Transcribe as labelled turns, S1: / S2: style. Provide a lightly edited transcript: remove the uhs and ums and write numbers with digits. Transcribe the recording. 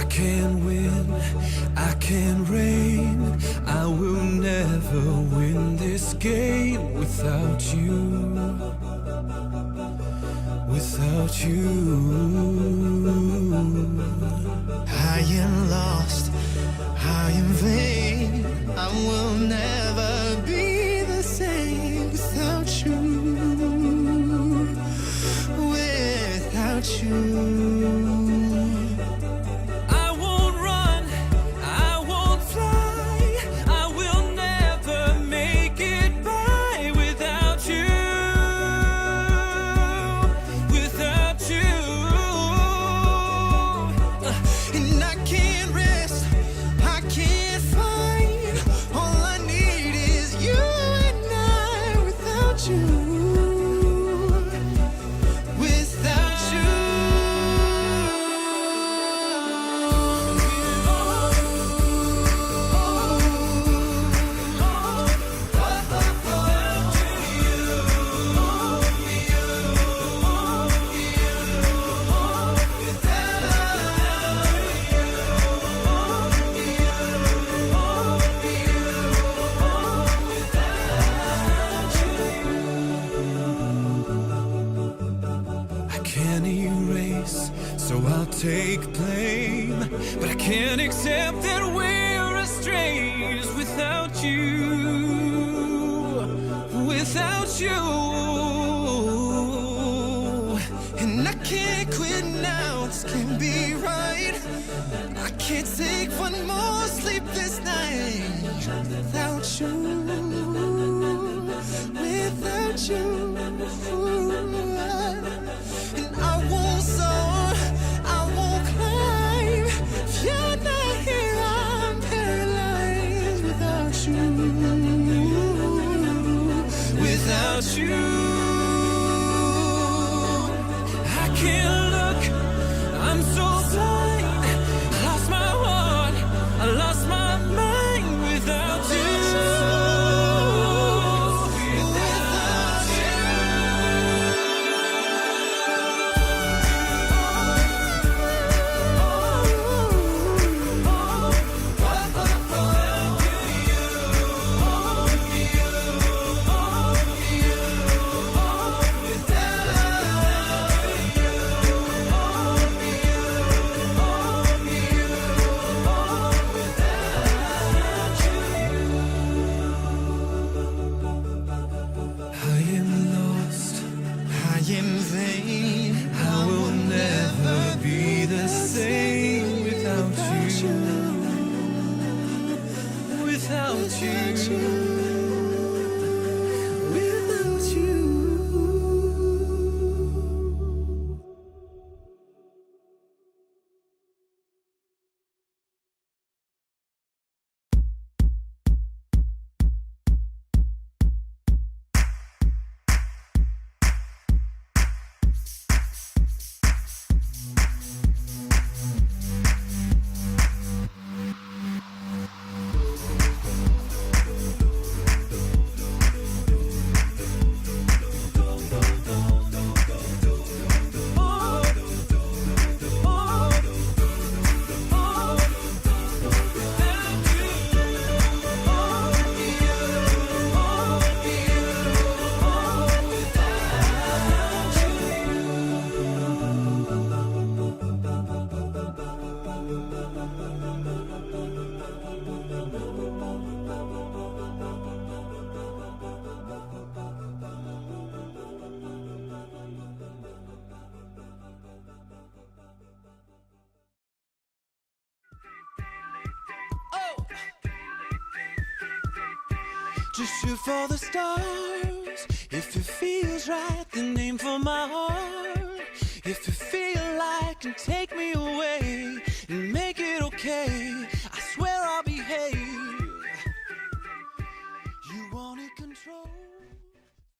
S1: can't win, I can't reign. I will never win this game without you. Without you.
S2: I am lost, I am vain. I will never be the same without you. Without you.
S1: So I'll take blame, but I can't accept that we're estranged without you, without you.
S2: And I can't quit now, this can't be right. I can't take one more sleepless night without you, without you. And I won't soar, I won't climb. If you're not here, I'm paralyzed without you, without you.
S1: I can't look, I'm so blind. I lost my heart, I lost my mind without you. I will never be the same without you, without you, without you. Just shoot for the stars. If it feels right, then aim for my heart. If you feel like and take me away and make it okay, I swear I'll behave. You wanted control.